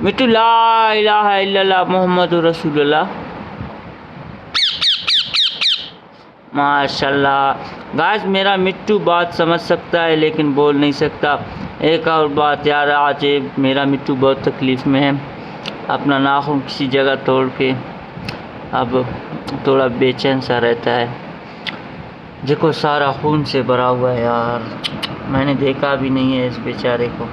मिट्टू ला इलाहा इल्लल्लाह मुहम्मदुर रसूलुल्लाह। माशाल्लाह गाइस, मेरा मिट्टू बात समझ सकता है लेकिन बोल नहीं सकता। एक और बात यार, आज मेरा मिट्टू बहुत तकलीफ़ में है, अपना नाखून किसी जगह तोड़ के अब थोड़ा बेचैन सा रहता है। देखो सारा खून से भरा हुआ है यार, मैंने देखा भी नहीं है इस बेचारे को।